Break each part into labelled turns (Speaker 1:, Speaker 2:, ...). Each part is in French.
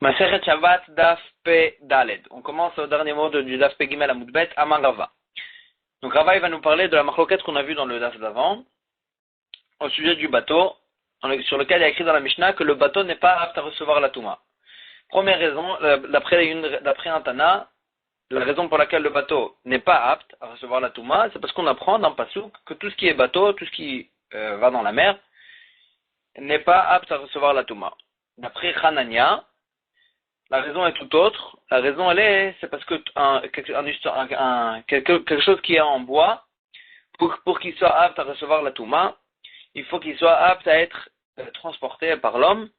Speaker 1: Masechet Shabbat Daf Pe Daled. On commence au dernier mot du Daf Pe Gimel Amud Bet, Amar Rava. Donc Rava il va nous parler de la marloquette qu'on a vue dans le Daf d'avant, au sujet du bateau, sur lequel il y a écrit dans la Mishnah que le bateau n'est pas apte à recevoir la Touma. Première raison, d'après un Tana, la raison pour laquelle le bateau n'est pas apte à recevoir la Touma, c'est parce qu'on apprend dans Passouk que tout ce qui est bateau, tout ce qui va dans la mer, n'est pas apte à recevoir la Touma. D'après Hanania, la raison est tout autre. La raison, c'est parce que quelque chose qui est en bois, pour qu'il soit apte à recevoir la Touma, il faut qu'il soit apte à être transporté par l'homme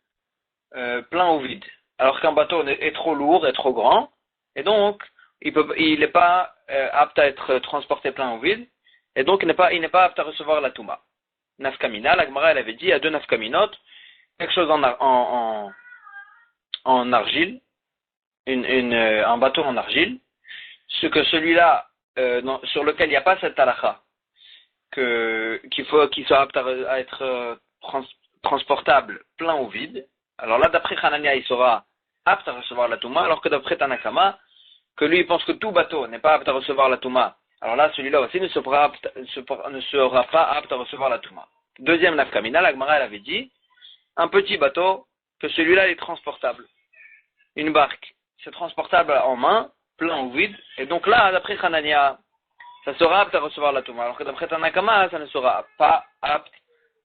Speaker 1: plein ou vide. Alors qu'un bateau est trop lourd, est trop grand, et donc il n'est pas apte à être transporté plein ou vide, et donc il n'est pas apte à recevoir la Touma. Nafkamina, la Gemara elle avait dit, il y a deux nafkaminot, quelque chose en argile, un bateau en argile, celui-là sur lequel il n'y a pas cette halakha, qu'il faut qu'il soit apte à être transportable plein ou vide. Alors là, d'après Hanania, il sera apte à recevoir la Touma, alors que d'après Tanakama, que lui il pense que tout bateau n'est pas apte à recevoir la Touma, alors là, celui-là aussi ne sera pas apte à recevoir la Touma. Deuxième nafkamina, la Gemara elle avait dit, un petit bateau, que celui-là est transportable. Une barque, c'est transportable en main, plein ou vide, et donc là, d'après Hanania, ça sera apte à recevoir la Touma, alors que d'après Tanakama, ça ne sera pas apte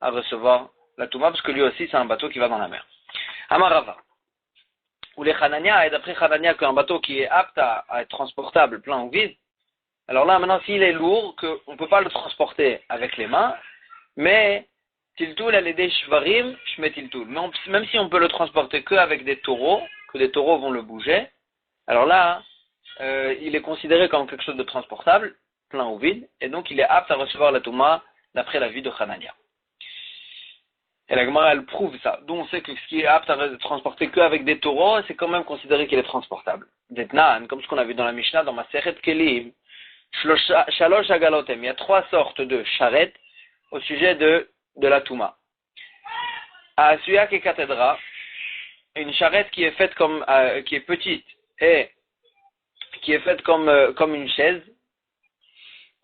Speaker 1: à recevoir la Touma, parce que lui aussi, c'est un bateau qui va dans la mer. Amarava. Ou les Hanania, et d'après Hanania, qu'un bateau qui est apte à être transportable, plein ou vide, alors là, maintenant, s'il est lourd, qu'on ne peut pas le transporter avec les mains, mais Tiltoul, elle est des shvarim, shmet Tiltoul. Même si on peut le transporter qu'avec des taureaux, que des taureaux vont le bouger, alors là, il est considéré comme quelque chose de transportable, plein ou vide, et donc il est apte à recevoir la Touma d'après la vie de Hanania. Et la Gemara, elle prouve ça. Donc on sait que ce qui est apte à transporter qu'avec des taureaux, c'est quand même considéré qu'il est transportable. D'Etnan, comme ce qu'on a vu dans la Mishnah, dans Masechet Kelim, Shalosh Agalotem, il y a trois sortes de charrettes au sujet de la Touma. À Suyak et Cathédra, une charrette qui est faite qui est petite et qui est faite comme une chaise.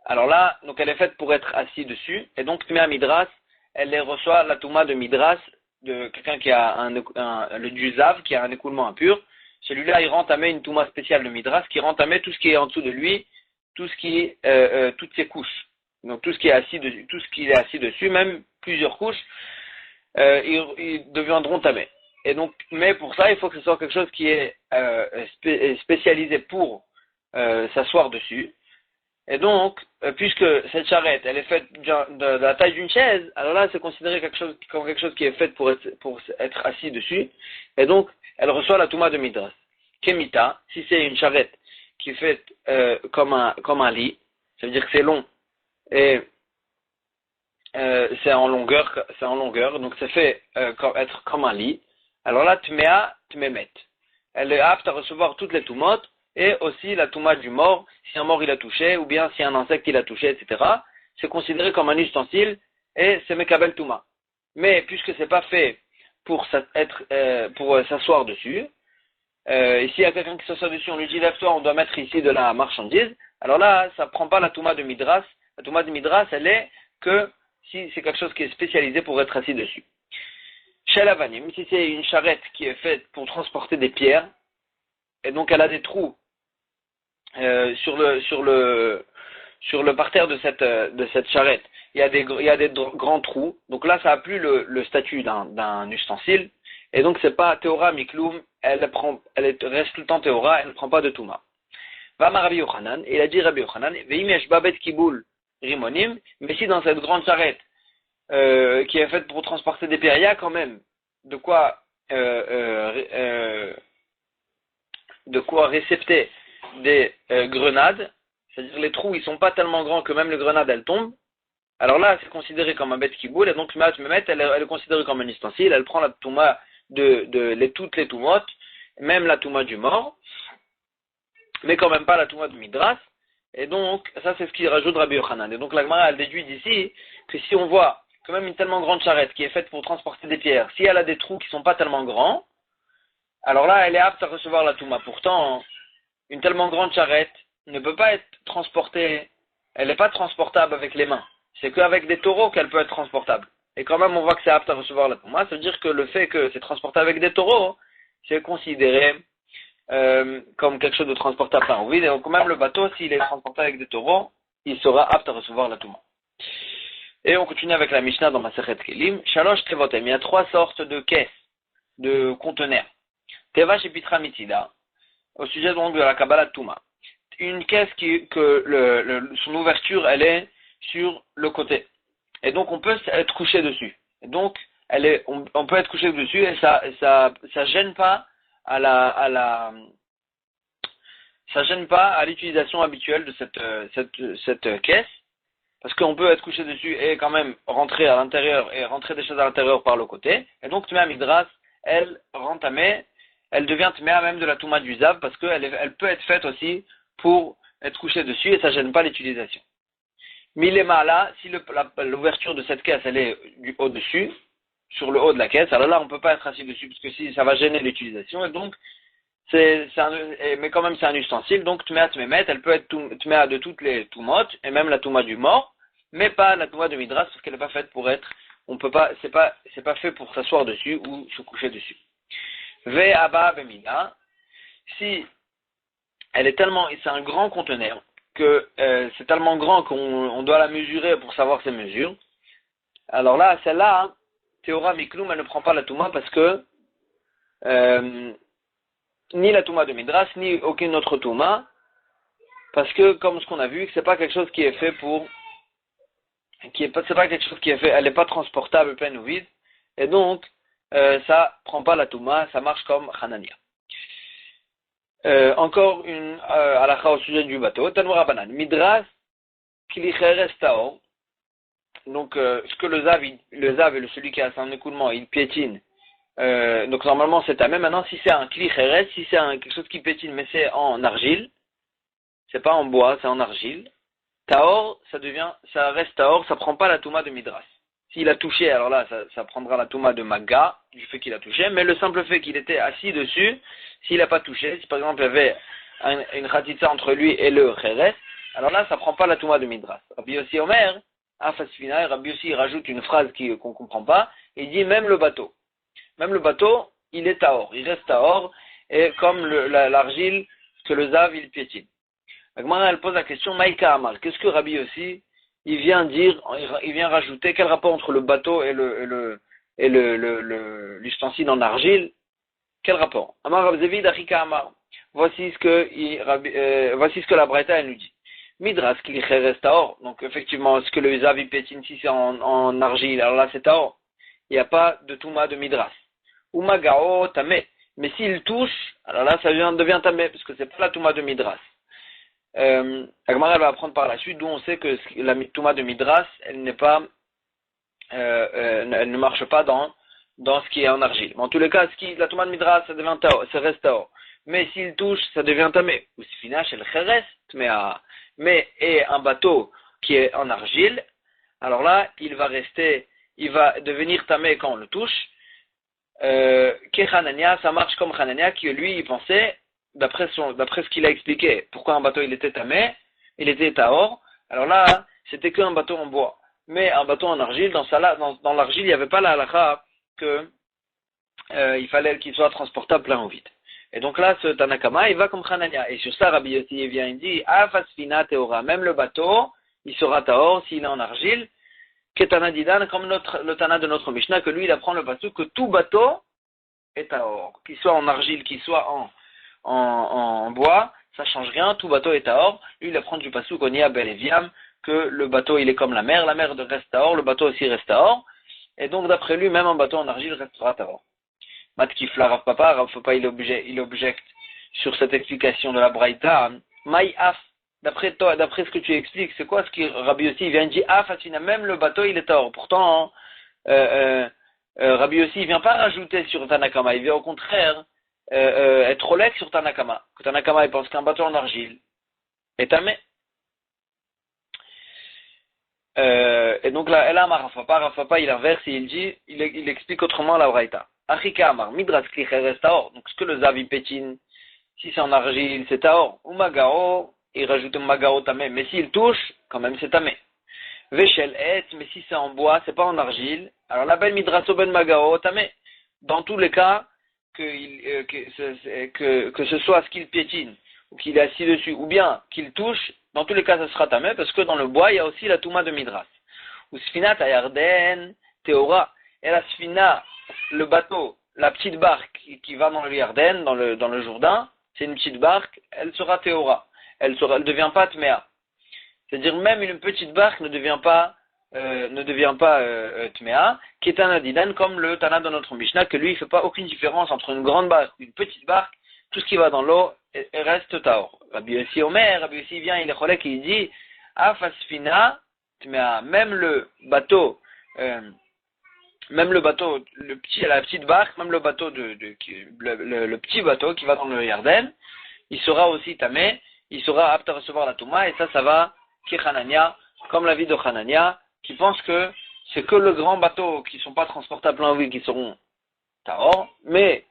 Speaker 1: Alors là, donc elle est faite pour être assis dessus, et donc Tmea Midras, elle reçoit la Touma de Midras, de quelqu'un qui a le Duzav, qui a un écoulement impur. Celui-là, il rentamait une Touma spéciale de Midras, qui rentamait tout ce qui est en dessous de lui, toutes ses couches. Donc tout ce qui est assis dessus, même plusieurs couches, ils deviendront tamés. Et donc, mais pour ça, il faut que ce soit quelque chose qui est spécialisé pour s'asseoir dessus. Et donc, puisque cette charrette, elle est faite de la taille d'une chaise, alors là, c'est considéré comme quelque chose qui est fait pour être assis dessus. Et donc, elle reçoit la Touma de Midras. Kemita, si c'est une charrette qui est faite comme un lit, ça veut dire que c'est long et c'est en longueur, donc c'est fait être comme un lit. Alors là, Tmea, Tmemet. Elle est apte à recevoir toutes les Toumotes, et aussi la Touma du mort, si un mort il a touché, ou bien si un insecte il a touché, etc. C'est considéré comme un ustensile, et c'est Mekabel Touma. Mais puisque c'est pas fait pour s'asseoir dessus, et s'il y a quelqu'un qui s'assoit dessus, on lui dit lève-toi, on doit mettre ici de la marchandise, alors là, ça prend pas la Touma de Midras. La Touma de Midras, elle est que si c'est quelque chose qui est spécialisé pour être assis dessus. Chez l'Avanim, si c'est une charrette qui est faite pour transporter des pierres, et donc elle a des trous sur le parterre de cette charrette, il y a des grands trous, donc là ça n'a plus le statut d'un ustensile, et donc c'est pas Théora Mikloum, elle reste tout le temps Théora, elle ne prend pas de Touma. Vama Rabbi Yochanan, il a dit Rabbi Yochanan, Veim yesh babet kiboul rimonim, mais si dans cette grande charrette qui est faite pour transporter des pierres, il y a quand même de quoi récepter des grenades, c'est-à-dire les trous ils sont pas tellement grands que même les grenades elles tombent. Alors là c'est considéré comme un bête qui boule, et donc elle est considérée comme un ustensile, elle prend la touma toutes les toumotes, même la touma du mort, mais quand même pas la touma de Midras. Et donc ça c'est ce qu'il rajoute Rabbi Yochanan. Et donc la Gemara elle déduit d'ici que si on voit quand même une tellement grande charrette qui est faite pour transporter des pierres, si elle a des trous qui sont pas tellement grands, alors là, elle est apte à recevoir la Touma. Pourtant, une tellement grande charrette ne peut pas être transportée, elle n'est pas transportable avec les mains. C'est qu'avec des taureaux qu'elle peut être transportable. Et quand même, on voit que c'est apte à recevoir la Touma. Ça veut dire que le fait que c'est transportable avec des taureaux, c'est considéré comme quelque chose de transportable par vide. Et donc même le bateau, s'il est transporté avec des taureaux, il sera apte à recevoir la Touma. Et on continue avec la Mishnah dans Masechet Kelim. Shalosh Tevotem. Il y a 3 sortes de caisses, de conteneurs. Tevash et Pitra Mitida. Au sujet donc de la Kabbalah Touma. Une caisse son ouverture, elle est sur le côté. Et donc on peut être couché dessus. Et donc on peut être couché dessus et ça gêne pas ça gêne pas à l'utilisation habituelle de cette caisse, parce qu'on peut être couché dessus et quand même rentrer à l'intérieur et rentrer des choses à l'intérieur par le côté. Et donc Tmea Midras, elle rend tamé, elle devient Tmea même de la Touma du Zav, parce elle peut être faite aussi pour être couché dessus et ça gêne pas l'utilisation. Milema là, si l'ouverture de cette caisse elle est du au-dessus, sur le haut de la caisse, alors là on peut pas être assis dessus parce que si ça va gêner l'utilisation et donc mais quand même c'est un ustensile, donc Tmea Tmemet, elle peut être Tmea de toutes les Toumot et même la Touma du mort, mais pas la Touma de Midras parce qu'elle n'est pas faite pour être, on peut pas, c'est pas fait pour s'asseoir dessus ou se coucher dessus. Ve Abba Bemina, si elle est tellement, c'est un grand conteneur que c'est tellement grand qu'on doit la mesurer pour savoir ses mesures. Alors là, celle-là, Théora Mikloum, elle ne prend pas la Touma parce que ni la Touma de Midras, ni aucune autre Touma, parce que comme ce qu'on a vu, c'est pas quelque chose qui est fait c'est pas quelque chose qui est fait, elle n'est pas transportable pleine ou vide, et donc ça prend pas la Touma, ça marche comme Hanania. Encore une halakha au sujet du bateau. Tanoura banane. Midras kilicheres taor. Donc, ce que le zav et celui qui a un écoulement, il piétine. Donc, normalement, c'est tamé. Maintenant, si c'est un kilicheres, si c'est quelque chose qui piétine, mais c'est en argile, c'est pas en bois, c'est en argile. Taor, ça reste taor, ça prend pas la touma de Midras. S'il a touché, alors là, ça prendra la touma de Maga, du fait qu'il a touché, mais le simple fait qu'il était assis dessus, s'il n'a pas touché, si par exemple il y avait une khatitsa entre lui et le Kheres, alors là, ça prend pas la touma de Midras. Rabbi Yossi Omer, Afasfina, Rabbi Yossi rajoute une phrase qu'on comprend pas, il dit même le bateau, il est taor, il reste taor, et comme l'argile que le zav, il piétine. Agmara, elle pose la question, Maïka Amar, qu'est-ce que Rabbi Yossi il vient rajouter quel rapport entre le bateau et l'ustensile en argile? Quel rapport? Amar Rabzevid Achika Amar. Voici ce que la Braïta elle nous dit. Midras Kilicheres Taor. Donc effectivement, ce que le Zavi pétine si c'est en argile, alors là c'est Taor. Il n'y a pas de Touma de Midras. Umagao Tamé. Mais s'il touche, alors là ça devient Tamé, parce que c'est pas la Touma de Midras. Agmara va apprendre par la suite d'où on sait que la Touma de Midras elle ne marche pas dans ce qui est en argile. Mais en tous les cas, la Touma de Midras ça devient Tao, ça reste Tao. Mais s'il touche, ça devient Tamé. Ou si finache elle reste, mais un bateau qui est en argile, alors là il va devenir Tamé quand on le touche. Hanania, ça marche comme Hanania qui lui il pensait d'après ce qu'il a expliqué, pourquoi un bateau il était tamé, il était taor, alors là, c'était qu'un bateau en bois. Mais un bateau en argile, dans l'argile, il n'y avait pas la halakha que il fallait qu'il soit transportable plein ou vide. Et donc là, ce Tanakama, il va comme Hanania. Et sur ça, Rabbi Yossi, il vient, il dit, Afasfina teora, même le bateau, il sera taor s'il est en argile, Ketana Didan, comme le Tana de notre Mishnah, que lui, il apprend le passage que tout bateau est taor, qu'il soit en argile, qu'il soit en bois, ça change rien, tout bateau est taor. Lui, il apprend du pasuk on y a bel et viam, que le bateau il est comme la mer reste taor, le bateau aussi reste taor. Et donc d'après lui, même un bateau en argile restera taor. Matkifla Rav Papa, il objecte sur cette explication de la Braïta. Maïaf, d'après ce que tu expliques, c'est quoi ce que Rabbi Yossi vient de dire? Ah, Fatina, même le bateau il est taor. Pourtant, Rabbi Yossi il vient pas rajouter sur Tanakama, il vient au contraire être Rolek sur Tanakama. Que Tanakama il pense qu'un bateau en argile est tamé. Et donc là, Rafapa, il inverse et il explique autrement la Braïta. Achika Amar, Midras Klicheres Taor. Donc, ce que le Zav il pétine, si c'est en argile, c'est Taor. Ou Magao, il rajoute un Magao tamé. Mais s'il touche, quand même c'est tamé. Veshel Et, mais si c'est en bois, c'est pas en argile. Alors, la belle Midraso Ben Magao tamé. Dans tous les cas, que ce soit ce qu'il piétine, ou qu'il est assis dessus, ou bien qu'il touche, dans tous les cas, ça sera tamé, parce que dans le bois, il y a aussi la Touma de Midras. Ou Sfinat Ayarden, Théora. Et la Sfina, le bateau, la petite barque qui va dans le Yarden, dans le Jourdain, c'est une petite barque, elle sera Théora. Elle ne devient pas Tméa. C'est-à-dire, même une petite barque ne devient pas Tméa, qui est un Adidan, comme le Tana de notre Mishnah, que lui, il ne fait pas aucune différence entre une grande barque et une petite barque. Tout ce qui va dans l'eau reste Taor. Rabbi Yossi Omer, Rabbi Yossi vient, il est cholek, il dit, Afasfina, Tméa, même le bateau, la petite barque, même le bateau le petit bateau qui va dans le Yarden, il sera aussi tamé, il sera apte à recevoir la Touma, et ça va, qui Hanania, comme l'avis de Hanania, qui pense que c'est que le grand bateau qui ne sont pas transportables en ville qui seront Taor, mais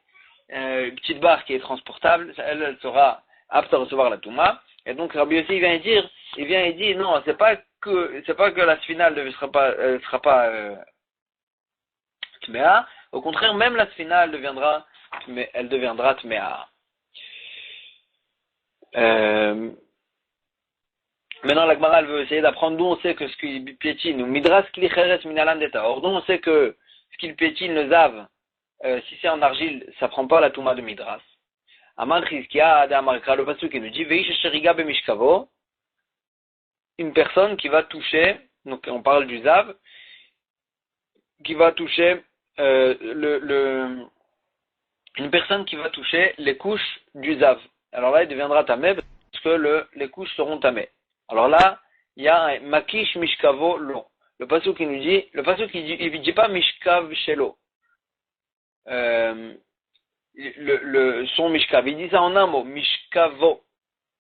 Speaker 1: une petite barque qui est transportable, elle sera apte à recevoir la Touma. Et donc Rabbi Yossi il vient et dit non, c'est pas que la finale ne sera pas Tméa, au contraire, même la finale elle deviendra Tméa. Maintenant, la Gemara, elle veut essayer d'apprendre d'où on sait que ce qu'il piétine, ou Midras Klicheres Minalan Deta. Or, d'où on sait que ce qu'il piétine, le Zav, si c'est en argile, ça prend pas la Touma de Midras. Amar Chizkia, Adamarkra, le pasuk qui nous dit, Veish Sheriga Bemishkavo, une personne qui va toucher, donc on parle du Zav, qui va toucher une personne qui va toucher les couches du Zav. Alors là, il deviendra tamé parce que les couches seront tamées. Alors là, il y a un makish mishkavo lo. Le pasuk qui nous dit, il dit pas mishkav shelo. Son mishkav, il dit ça en un mot, mishkavo.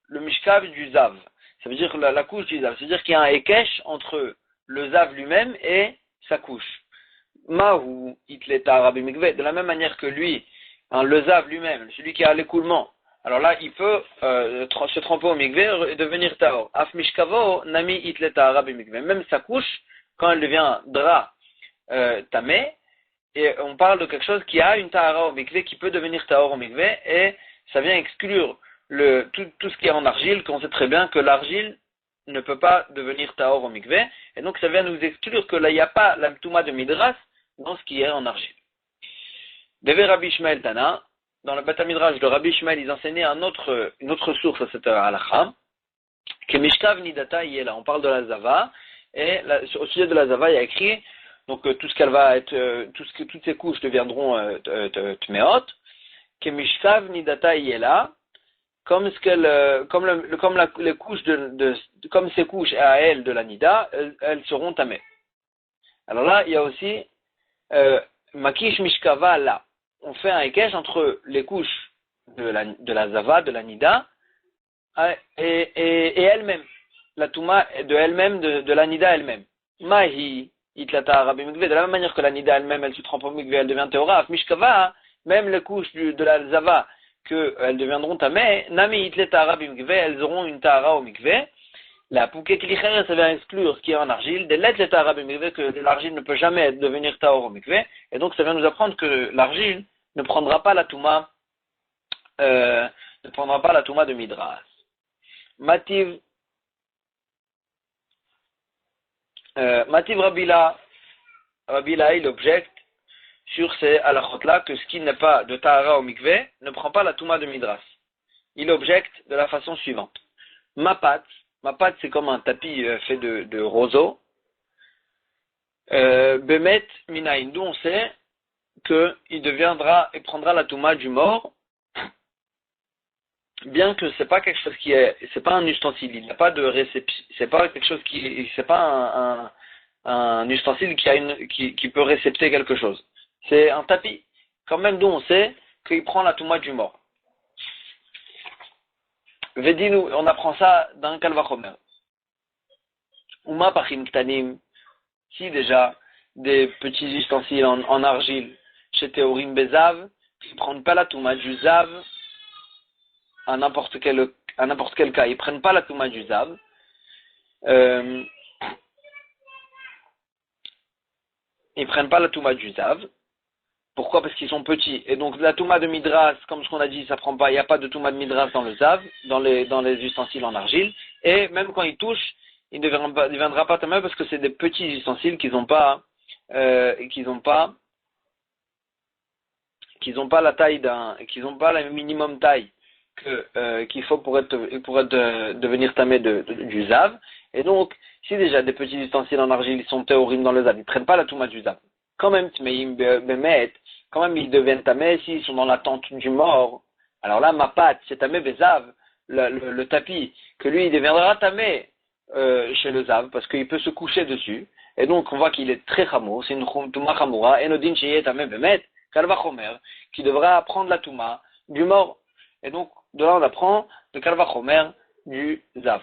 Speaker 1: Le mishkav du zav. Ça veut dire la couche du zav. C'est-à-dire qu'il y a un ekesh entre le zav lui-même et sa couche. Mahu itleta rabbi mikve. De la même manière que lui, le zav lui-même, celui qui a l'écoulement. Alors là, il peut se tremper au mikveh et devenir taor. Af mishkavo nami itleta rabbi mikveh. Même sa couche, quand elle devient dra tamé, et on parle de quelque chose qui a une tahara au mikveh, qui peut devenir taor au mikveh, et ça vient exclure tout ce qui est en argile, qu'on sait très bien que l'argile ne peut pas devenir taor au mikveh, et donc ça vient nous exclure que là, il n'y a pas la touma de midras dans ce qui est en argile. Deve Rabbi Ishmael Tana, dans le Beth Midrash de Rabbi Ishmael, ils enseignaient une autre source à cette halakha, que Mishkav Nidata y est là. On parle de la Zava, et au sujet de la Zava, il y a écrit, donc tout ce qu'elle va être, toutes ces couches deviendront Tmeot, que Mishkav Nidata y est là, comme les couches comme ces couches à elle de la Nida, elles seront tamées. Alors là, il y a aussi Makish Mishkava là. On fait un ekesh entre les couches de la Zava, de la Nida, et elle-même. La Touma de elle-même, de la Nida elle-même. Mahi, Itlata Rabbi Mikveh, de la même manière que la Nida elle-même, elle se trempe au Mikveh, elle devient Théoraf. Mishkava, même les couches de la Zava, qu'elles deviendront Tameh, Nami Itlata Rabbi Mikveh, elles auront une Tahara au Mikveh. La Pouké Klicher, ça vient exclure ce qui est en argile, des lettres Itlata Rabbi Mikveh, que l'argile ne peut jamais devenir Tahor au Mikveh, et donc ça vient nous apprendre que l'argile ne prendra pas la Touma, de Midras. Mativ Rabila, il objecte sur ces halachot-là que ce qui n'est pas de Tahara au Mikveh ne prend pas la Touma de Midras. Il objecte de la façon suivante. Mapat, c'est comme un tapis fait de roseau. Bemet Minaïn, d'où on sait qu'il deviendra et prendra la Touma du mort, bien que c'est pas quelque chose c'est pas un ustensile, il n'y a pas de réception, c'est pas quelque chose c'est pas un ustensile qui peut récepter quelque chose. C'est un tapis, quand même, d'où on sait qu'il prend la Touma du mort. Vedinu, on apprend ça dans Kalvachomer. Uma pachim ktanim, si déjà des petits ustensiles en argile chez Théorim Bezav, qui ne prennent pas la Touma du Zav, à n'importe quel cas, ils ne prennent pas la Touma du Zav. Ils ne prennent pas la Touma du Zav. Pourquoi? Parce qu'ils sont petits. Et donc la Touma de Midras, comme ce qu'on a dit, ça prend pas, il n'y a pas de Touma de Midras dans le Zav, dans les ustensiles en argile. Et même quand ils touchent, il ne deviendra pas tamé parce que c'est des petits ustensiles qu'ils n'ont pas la taille qu'ils n'ont pas la minimum taille qu'il faut pour devenir tamé du Zav. Et donc, si déjà des petits ustensiles en argile, ils sont théorimes dans le Zav, ils ne prennent pas la Touma du Zav. Quand même, ils deviennent tamés s'ils sont dans la tente du mort. Alors là, ma patte, c'est tamé Bezav, le tapis, que lui, il deviendra tamé chez le Zav, parce qu'il peut se coucher dessus. Et donc, on voit qu'il est très chamour, c'est une Touma chamoura, et Nodin Sheye tamé Bemet, Kalva Chomer, qui devra prendre la Touma du mort. Et donc, de là, on apprend de Kalva Chomer du Zav.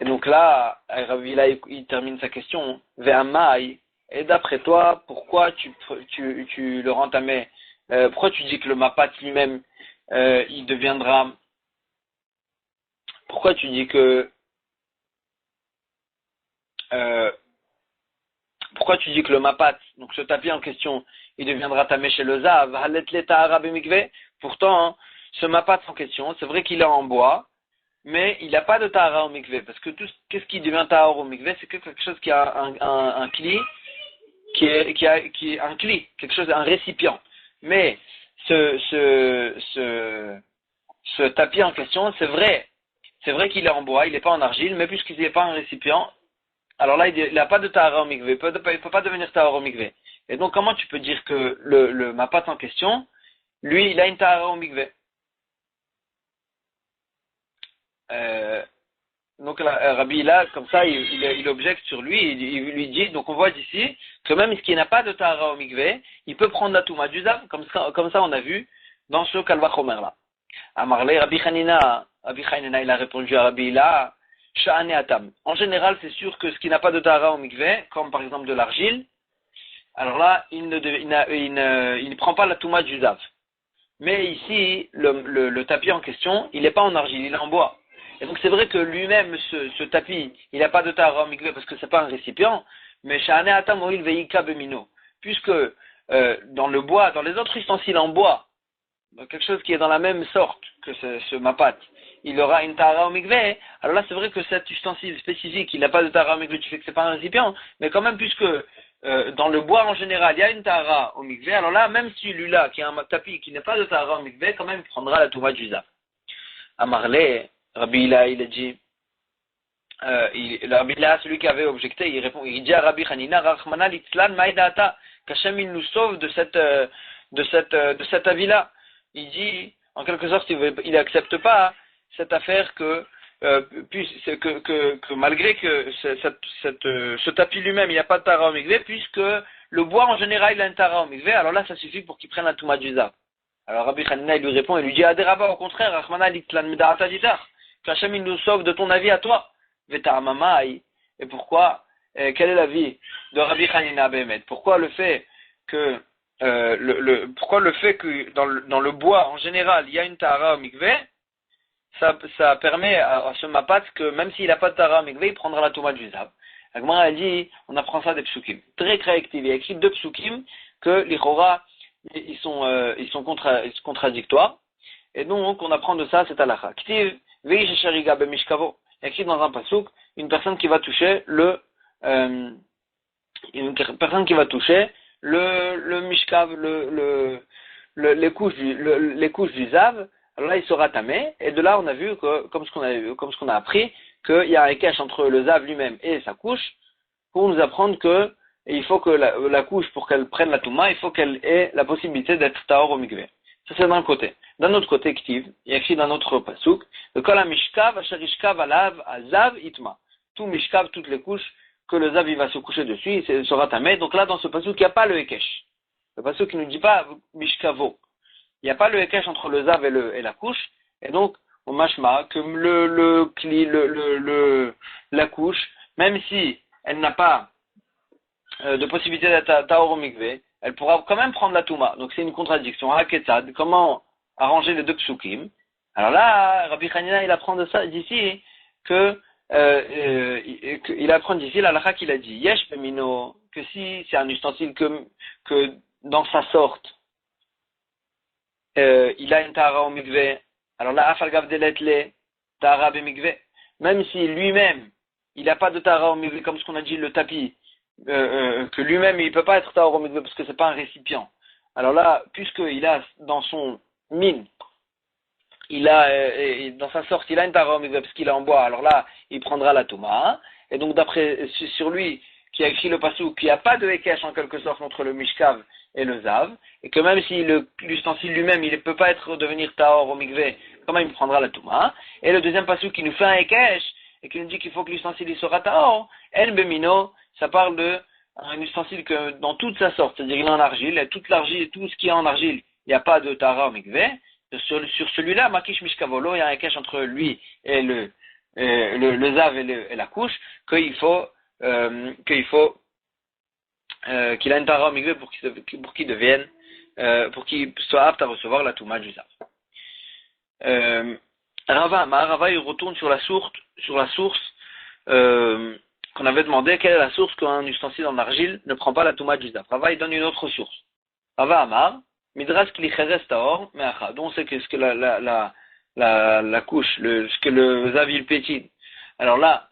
Speaker 1: Et donc là, Rav Hila, il termine sa question, Ve'amai. Et d'après toi, pourquoi tu le rends tamé? Pourquoi tu dis que le mapat lui-même, il deviendra? Pourquoi tu dis que le mapat, donc ce tapis en question, il deviendra tamé chez le Zav? Pourtant, hein, ce mapat en question, c'est vrai qu'il est en bois, mais il n'a pas de tahara au mikvé, parce que qu'est-ce qui devient tahara au mikvé? C'est quelque chose qui a un cli, qui est un cli, quelque chose, un récipient. Mais ce tapis en question, c'est vrai qu'il est en bois, il n'est pas en argile, mais puisqu'il n'est pas un récipient, alors là, il n'a pas de tahara au mikvé, il ne peut pas devenir tahara au mikvé. Et donc, comment tu peux dire que le mapat en question, lui, il a une tahara au mikvé? Donc Rabbi là, comme ça, il objecte sur lui, il lui dit, donc on voit d'ici que même ce qui n'a pas de tahara au mikvé, il peut prendre la touma du zav, comme ça on a vu dans ce kalva chomer là. Amarle Rabbi Hanina, il a répondu à Rabbi là, sha'ane atam. En général, c'est sûr que ce qui n'a pas de tahara au mikvé, comme par exemple de l'argile, alors là, il ne prend pas la touma du zav. Mais ici, le tapis en question, il n'est pas en argile, il est en bois. Et donc c'est vrai que lui-même, ce tapis, il n'a pas de tahara mikvé parce que c'est pas un récipient, mais sha'ane atam oil veika bemino. Puisque dans le bois, dans les autres ustensiles en bois, donc quelque chose qui est dans la même sorte que ce mapat, il aura une tahara mikvé, alors là c'est vrai que cet ustensile spécifique, il n'a pas de tahara mikvé, tu fais que c'est pas un récipient, mais quand même puisque dans le bois en général, il y a une tahara au mikvé, alors là, même si celui-là, qui a un tapis qui n'est pas de tahara au mikvé, quand même il prendra la touma du zav. Amarle, Rabbi Hila, il a dit, Rabbi Hila, celui qui avait objecté, il répond, il dit à Rabbi Hanina, Rachmana litzlan maïdata, qu'Hachem il nous sauve de cet avis-là. Il dit, en quelque sorte, il n'accepte pas cette affaire que malgré que ce tapis lui-même, il n'y a pas de tahara au mikvé, puisque le bois en général, il a un tahara au mikvé, alors là, ça suffit pour qu'il prenne la touma du zav. Alors Rabbi Hanina, il lui répond, il lui dit, Aderaba, au contraire, Rachmana litzlan mida'ata ditar. Qu'Hachem il nous sauve de ton avis à toi. Veta mamai. Et pourquoi? Quel est l'avis de Rabbi Hanina Behemet? Pourquoi le fait que dans le bois en général il y a une tahara au mikvé, ça permet à ce mapat que même s'il n'a pas de tahara au mikvé, il prendra la touma du zav. La Gemara a dit, on apprend ça des psukim. Très réactifs. Il y a écrit 2 psukim que l'Ichora ils sont contradictoires. Et donc on apprend de ça cette halakha. Ktiv veishashariga bemishkavo. Il y a écrit dans un pasuk une personne qui va toucher le mishkav, les couches du zav. Alors là il sera tamé. Et de là on a vu que comme ce qu'on a appris qu'il y a un ékesh entre le zav lui-même et sa couche pour nous apprendre que il faut que la couche pour qu'elle prenne la touma, il faut qu'elle ait la possibilité d'être tahor au mikvé. Ça c'est d'un côté. D'un autre côté, Ktiv, il y a écrit dans notre pasuk, le kol mishkav asher ishkav alav azav itma. Tout mishkav, toutes les couches que le zav il va se coucher dessus, il sera tamé. Donc là, dans ce pasuk, il n'y a pas le hekesh. Le pasuk ne nous dit pas mishkavo. Il n'y a pas le hekesh entre le zav et la couche. Et donc, au mashma, que la couche, même si elle n'a pas de possibilité d'être tahor au mikvé, elle pourra quand même prendre la Touma. Donc c'est une contradiction. Haketzad, comment arranger les deux psukim? Alors là, Rabbi Hanina, il apprend de ça d'ici il apprend d'ici la halakha qu'il a dit Yesh Bemino, que si c'est un ustensile que dans sa sorte, il a une tahara au mikveh, alors là, Afalgav Deletle, tahara be mikveh, même si lui-même, il n'a pas de tahara au mikveh, comme ce qu'on a dit, le tapis, que lui-même, il ne peut pas être tahara au mikveh parce que c'est pas un récipient. Alors là, puisqu'il a dans son mine, il a, dans sa sorte, il a une tahara au mikveh parce qu'il est en bois, alors là, il prendra la touma, et donc d'après, sur lui, qui a écrit le passouk, qu'il n'y a pas de hekesh en quelque sorte entre le mishkav et le zav, et que même si l'ustensile lui-même, il ne peut pas devenir tahor au mikveh, quand même il prendra la touma. Et le deuxième passouk qui nous fait un hekesh, et qui nous dit qu'il faut que l'ustensile il sera tahor, el bemino, ça parle un ustensile que dans toute sa sorte, c'est-à-dire il est en argile, et toute l'argile, tout ce qui est en argile, il n'y a pas de tahara au mikveh. Sur celui-là, makish mishkavolo, il y a un hekesh entre lui et le zav et la couche, qu'il faut qu'il a une tahara au mikveh pour qu'il devienne, pour qu'il soit apte à recevoir la touma du zav. Rava il retourne sur la source qu'on avait demandé, quelle est la source qu'un ustensile en argile ne prend pas la touma du zav. Rava il donne une autre source. Rava Amar, Midras Klicheres Taor Meacha, dont c'est que ce que la couche, ce que le zav il pétine. Alors là,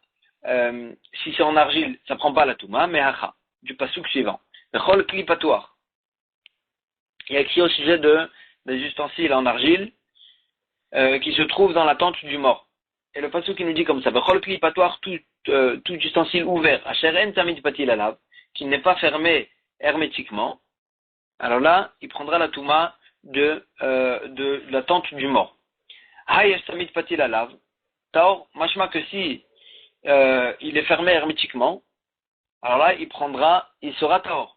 Speaker 1: si c'est en argile, ça prend pas la touma, Meacha, du passouk suivant. Bechol Kli Patoar. Il y a écrit au sujet des ustensiles en argile qui se trouvent dans la tente du mort. Et le passouk qui nous dit comme ça, Bechol Kli Patoar, tout ustensile ouvert, Asher En Tamid Patil Alav, qui n'est pas fermé hermétiquement. Alors là, il prendra la touma de la tente du mort. Hayesh Tamid Patil Alav, Taor, machma que si il est fermé hermétiquement, alors là, il sera Taor.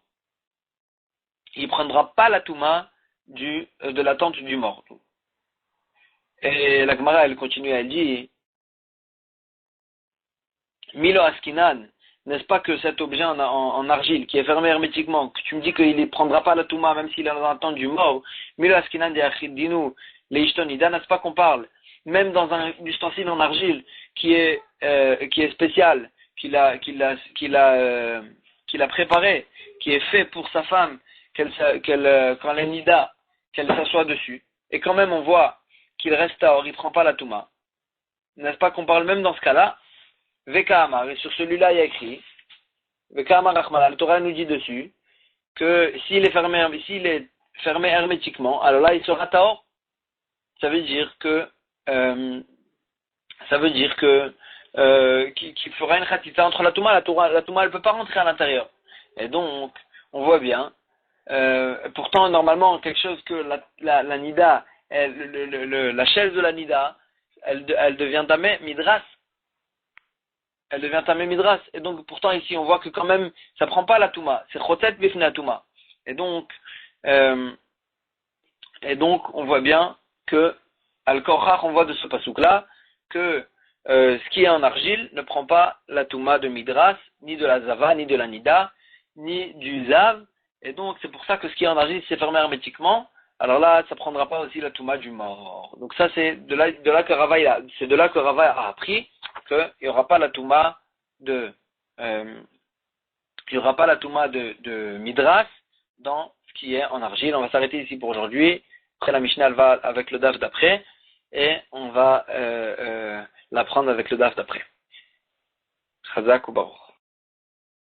Speaker 1: Il prendra pas la touma de la tente du mort. Et la Gemara, elle continue, elle dit, Milo Askinan, n'est-ce pas que cet objet en argile, qui est fermé hermétiquement, que tu me dis qu'il ne prendra pas la touma, même s'il est dans la tente du mort, Milo Askinan de Achidinu, les Ishtonida, n'est-ce pas qu'on parle, même dans un ustensile en argile, qui est spécial, qu'il a préparé, qui est fait pour sa femme, quand la nida, qu'elle s'assoit dessus, et quand même on voit qu'il reste tahor, il prend pas la touma. N'est-ce pas qu'on parle même dans ce cas-là, Veka Amar, et sur celui-là il y a écrit, Veka Amar Rachmana, le Torah nous dit dessus, que s'il est fermé hermétiquement, alors là il sera tahor. Ça veut dire que qu'il fera une khatita entre la touma, la touma elle peut pas rentrer à l'intérieur. Et donc, on voit bien, pourtant normalement quelque chose que la nida, la chaise de la nida, elle devient tamé midras. Elle devient tamé midras. Et donc pourtant ici on voit que quand même ça prend pas la touma, c'est chotet bifna touma. Et donc on voit bien que Al-Korach, on voit de ce pasouk-là que ce qui est en argile ne prend pas la touma de Midras, ni de la Zava, ni de la Nida, ni du Zav. Et donc c'est pour ça que ce qui est en argile c'est fermé hermétiquement. Alors là, ça prendra pas aussi la touma du mort. Donc ça c'est de là que Rava a appris qu'il n'y aura pas la touma de Midras dans ce qui est en argile. On va s'arrêter ici pour aujourd'hui. Après la Mishnah elle va avec le daf d'après et on va l'apprendre avec le daf d'après. Chazak ou Baruch.